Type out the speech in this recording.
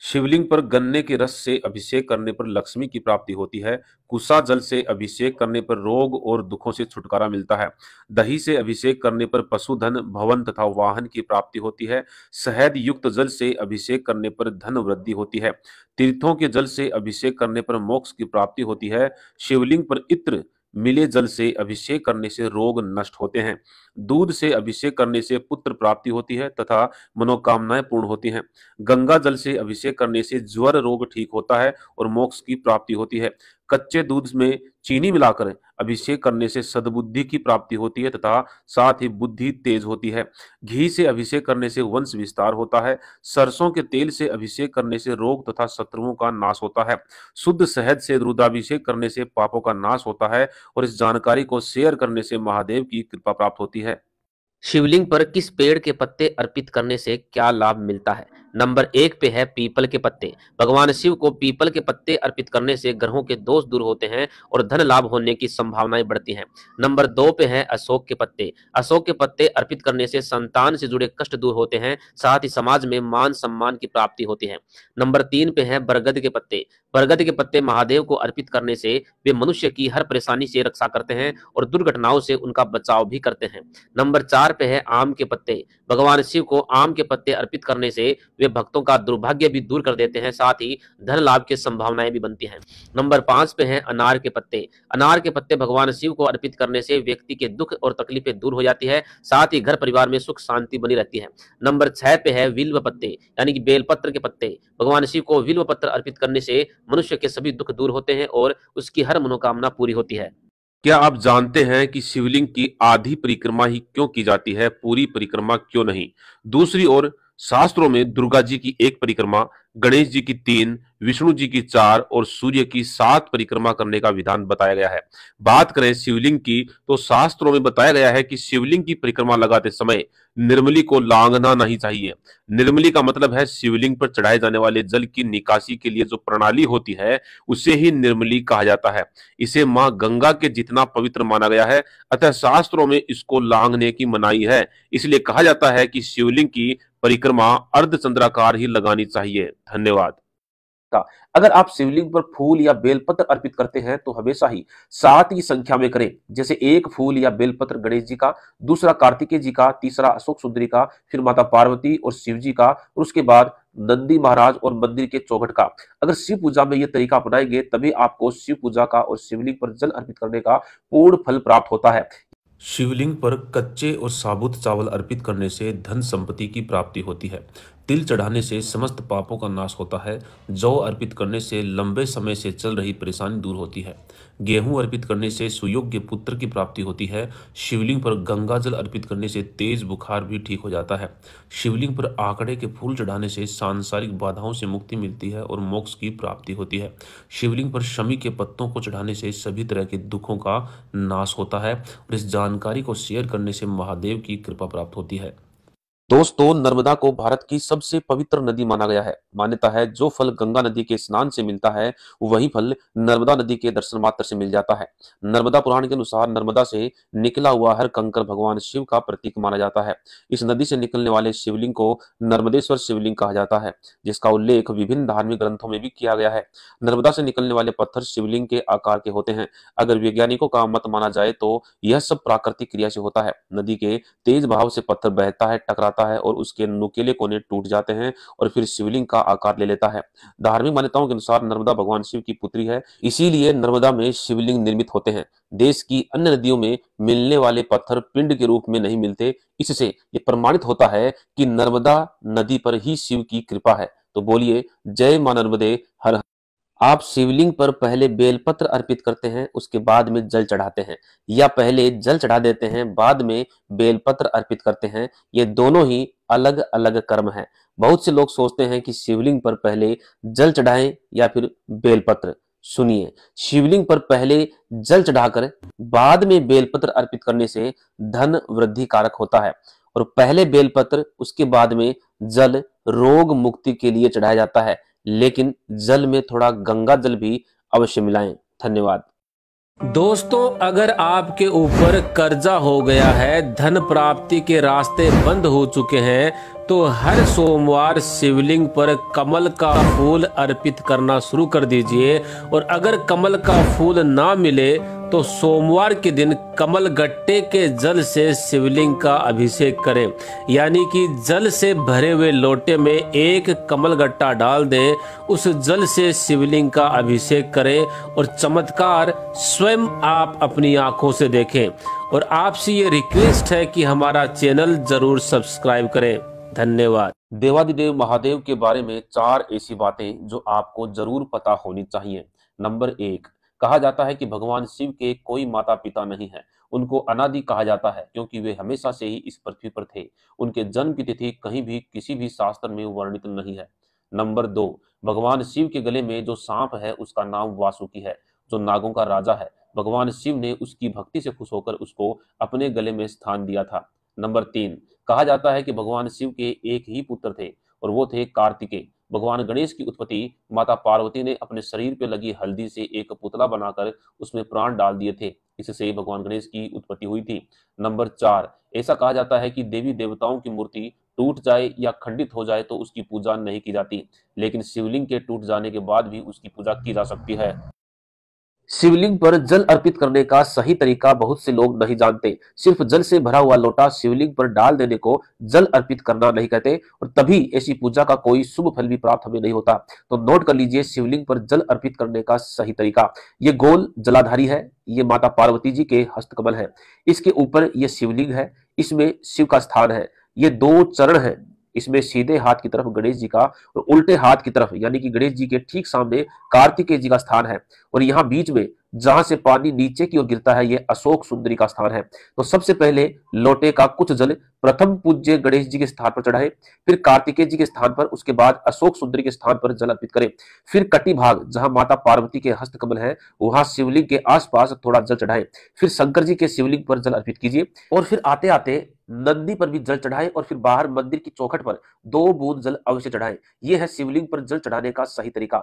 शिवलिंग पर गन्ने के रस से अभिषेक करने पर लक्ष्मी की प्राप्ति होती है। कुसा जल से अभिषेक करने पर रोग और दुखों से छुटकारा मिलता है। दही से अभिषेक करने पर पशुधन, भवन तथा वाहन की प्राप्ति होती है। शहद युक्त जल से अभिषेक करने पर धन वृद्धि होती है। तीर्थों के जल से अभिषेक करने पर मोक्ष की प्राप्ति होती है। शिवलिंग पर इत्र मिले जल से अभिषेक करने से रोग नष्ट होते हैं। दूध से अभिषेक करने से पुत्र प्राप्ति होती है तथा मनोकामनाएं पूर्ण होती हैं। गंगा जल से अभिषेक करने से ज्वर रोग ठीक होता है और मोक्ष की प्राप्ति होती है। कच्चे दूध में चीनी मिलाकर अभिषेक करने से सद्बुद्धि की प्राप्ति होती है तथा साथ ही बुद्धि तेज होती है। घी से अभिषेक करने से वंश विस्तार होता है। सरसों के तेल से अभिषेक करने से रोग तथा शत्रुओं का नाश होता है। शुद्ध शहद से रुद्राभिषेक करने से पापों का नाश होता है और इस जानकारी को शेयर करने से महादेव की कृपा प्राप्त होती है। शिवलिंग पर किस पेड़ के पत्ते अर्पित करने से क्या लाभ मिलता है? नंबर 1 पे है पीपल के पत्ते। भगवान शिव को पीपल के पत्ते अर्पित करने से ग्रहों के दोष दूर होते हैं और धन लाभ होने की संभावनाएं बढ़ती हैं। नंबर 2 पे है अशोक के पत्ते। अशोक के पत्ते अर्पित करने से संतान से जुड़े कष्ट दूर होते हैं, साथ ही समाज में मान सम्मान की प्राप्ति होती है। नंबर 3 पे है बरगद के पत्ते। बरगद के पत्ते महादेव को अर्पित करने से वे मनुष्य की हर परेशानी से रक्षा करते हैं और दुर्घटनाओं से उनका बचाव भी करते हैं। नंबर 4 पे है आम के पत्ते। भगवान शिव को आम के पत्ते अर्पित करने से वे भक्तों का दुर्भाग्य भी दूर कर देते हैं, साथ ही धन लाभ की संभावनाएं भी बनती हैं। नंबर 5 पे है अनार के पत्ते। अनार के पत्ते भगवान शिव को अर्पित करने से व्यक्ति के दुख और तकलीफें दूर हो जाती है, साथ ही घर परिवार में सुख शांति बनी रहती है। नंबर 6 पे है विल्व पत्ते, यानी कि बेलपत्र के पत्ते। भगवान शिव को विल्व पत्र अर्पित करने से मनुष्य के सभी दुख दूर होते हैं और उसकी हर मनोकामना पूरी होती है। क्या आप जानते हैं कि शिवलिंग की आधी परिक्रमा ही क्यों की जाती है, पूरी परिक्रमा क्यों नहीं? दूसरी ओर शास्त्रों में दुर्गा जी की 1 परिक्रमा, गणेश जी की 3, विष्णु जी की 4 और सूर्य की 7 परिक्रमा करने का विधान बताया गया है। बात करें शिवलिंग की तो शास्त्रों में बताया गया है कि शिवलिंग की परिक्रमा लगाते समय निर्मली को लांघना नहीं चाहिए। निर्मली का मतलब है शिवलिंग पर चढ़ाए जाने वाले जल की निकासी के लिए जो प्रणाली होती है उसे ही निर्मली कहा जाता है। इसे मां गंगा के जितना पवित्र माना गया है, अतः शास्त्रों में इसको लांघने की मनाही है। इसलिए कहा जाता है कि शिवलिंग की परिक्रमा अर्धचंद्राकार ही लगानी चाहिए। धन्यवाद। अगर आप शिवलिंग पर फूल या बेलपत्र अर्पित करते हैं तो हमेशा ही 7 की संख्या में करें। जैसे 1 फूल या बेलपत्र गणेश जी का, दूसरा कार्तिकेय जी का, तीसरा अशोक सुंदरी का, फिर माता पार्वती और शिव जी का, और उसके बाद नंदी महाराज और मंदिर के चौखट का। अगर शिव पूजा में यह तरीका अपनाएंगे तभी आपको शिव पूजा का और शिवलिंग पर जल अर्पित करने का पूर्ण फल प्राप्त होता है। शिवलिंग पर कच्चे और साबुत चावल अर्पित करने से धन संपत्ति की प्राप्ति होती है। तिल चढ़ाने से समस्त पापों का नाश होता है। जौ अर्पित करने से लंबे समय से चल रही परेशानी दूर होती है। गेहूं अर्पित करने से सुयोग्य पुत्र की प्राप्ति होती है। शिवलिंग पर गंगा जल अर्पित करने से तेज बुखार भी ठीक हो जाता है। शिवलिंग पर आंकड़े के फूल चढ़ाने से सांसारिक बाधाओं से मुक्ति मिलती है और मोक्ष की प्राप्ति होती है। शिवलिंग पर शमी के पत्तों को चढ़ाने से सभी तरह के दुखों का नाश होता है और इस जानकारी को शेयर करने से महादेव की कृपा प्राप्त होती है। दोस्तों, नर्मदा को भारत की सबसे पवित्र नदी माना गया है। मान्यता है जो फल गंगा नदी के स्नान से मिलता है वही फल नर्मदा नदी के दर्शन मात्र से मिल जाता है। नर्मदा पुराण के अनुसार नर्मदा से निकला हुआ हर कंकर भगवान शिव का प्रतीक माना जाता है। इस नदी से निकलने वाले शिवलिंग को नर्मदेश्वर शिवलिंग कहा जाता है, जिसका उल्लेख विभिन्न धार्मिक ग्रंथों में भी किया गया है। नर्मदा से निकलने वाले पत्थर शिवलिंग के आकार के होते हैं। अगर वैज्ञानिकों का मत माना जाए तो यह सब प्राकृतिक क्रिया से होता है। नदी के तेज बहाव से पत्थर बहता है, टकराता है और उसके नुकीले कोने टूट जाते हैं और फिर शिवलिंग का आकार ले लेता है। धार्मिक मान्यताओं के अनुसार नर्मदा भगवान शिव की पुत्री है, इसीलिए नर्मदा में शिवलिंग निर्मित होते हैं। देश की अन्य नदियों में मिलने वाले पत्थर पिंड के रूप में नहीं मिलते। इससे यह प्रमाणित होता है कि नर्मदा नदी पर ही शिव की कृपा है। तो बोलिए जय मां नर्मदे, हर। आप शिवलिंग पर पहले बेलपत्र अर्पित करते हैं, उसके बाद में जल चढ़ाते हैं, या पहले जल चढ़ा देते हैं बाद में बेलपत्र अर्पित करते हैं? ये दोनों ही अलग अलग कर्म हैं। बहुत से लोग सोचते हैं कि शिवलिंग पर पहले जल चढ़ाएं या फिर बेलपत्र। सुनिए, शिवलिंग पर पहले जल चढ़ाकर बाद में बेलपत्र अर्पित करने से धन वृद्धि कारक होता है, और पहले बेलपत्र उसके बाद में जल रोग मुक्ति के लिए चढ़ाया जाता है। लेकिन जल में थोड़ा गंगा जल भी अवश्य मिलाएं। धन्यवाद। दोस्तों, अगर आपके ऊपर कर्जा हो गया है, धन प्राप्ति के रास्ते बंद हो चुके हैं, तो हर सोमवार शिवलिंग पर कमल का फूल अर्पित करना शुरू कर दीजिए। और अगर कमल का फूल ना मिले तो सोमवार के दिन कमल गट्टे के जल से शिवलिंग का अभिषेक करें, यानी कि जल से भरे हुए लोटे में एक कमल गट्टा डाल दें, उस जल से शिवलिंग का अभिषेक करें और चमत्कार स्वयं आप अपनी आंखों से देखें। और आपसे ये रिक्वेस्ट है कि हमारा चैनल जरूर सब्सक्राइब करें। धन्यवाद। देवादिदेव महादेव के बारे में 4 ऐसी बातें जो आपको जरूर पता होनी चाहिए। नंबर 1, कहा जाता है कि भगवान शिव के कोई माता पिता नहीं है। उनको अनादि कहा जाता है क्योंकि वे हमेशा से ही इस पृथ्वी पर थे। उनके जन्म की तिथि कहीं भी किसी भी शास्त्र में वर्णित नहीं है। नंबर 2, भगवान शिव के गले में जो सांप है उसका नाम वासुकी है, जो नागों का राजा है। भगवान शिव ने उसकी भक्ति से खुश होकर उसको अपने गले में स्थान दिया था। नंबर 3, कहा जाता है कि भगवान शिव के एक ही पुत्र थे और वो थे कार्तिकेय। भगवान गणेश की उत्पत्ति माता पार्वती ने अपने शरीर पे लगी हल्दी से एक पुतला बनाकर उसमें प्राण डाल दिए थे, इससे भगवान गणेश की उत्पत्ति हुई थी। नंबर 4, ऐसा कहा जाता है कि देवी देवताओं की मूर्ति टूट जाए या खंडित हो जाए तो उसकी पूजा नहीं की जाती, लेकिन शिवलिंग के टूट जाने के बाद भी उसकी पूजा की जा सकती है। शिवलिंग पर जल अर्पित करने का सही तरीका बहुत से लोग नहीं जानते। सिर्फ जल से भरा हुआ लोटा शिवलिंग पर डाल देने को जल अर्पित करना नहीं कहते और तभी ऐसी पूजा का कोई शुभ फल भी प्राप्त हमें नहीं होता। तो नोट कर लीजिए शिवलिंग पर जल अर्पित करने का सही तरीका। ये गोल जलाधारी है, ये माता पार्वती जी के हस्तकमल है। इसके ऊपर ये शिवलिंग है, इसमें शिव का स्थान है। ये 2 चरण है, इसमें सीधे हाथ की तरफ गणेश जी का और उल्टे हाथ की तरफ यानी कि गणेश जी के ठीक सामने कार्तिकेय जी का स्थान है। और यहाँ बीच में जहां से पानी नीचे की ओर गिरता है ये अशोक सुंदरी का स्थान है। तो सबसे पहले लोटे का कुछ जल प्रथम पूज्य गणेश जी के स्थान पर चढ़ाए, फिर कार्तिकेय जी के स्थान पर, उसके बाद अशोक सुंदरी के स्थान पर जल अर्पित करें। फिर कटी भाग जहां माता पार्वती के हस्तकमल है वहां शिवलिंग के आसपास थोड़ा जल चढ़ाएं। फिर शंकर जी के शिवलिंग पर जल अर्पित कीजिए और फिर आते आते नंदी पर भी जल चढ़ाएं और फिर बाहर मंदिर की चौखट पर 2 बूंद जल अवश्य चढ़ाएं। यह है शिवलिंग पर जल चढ़ाने का सही तरीका।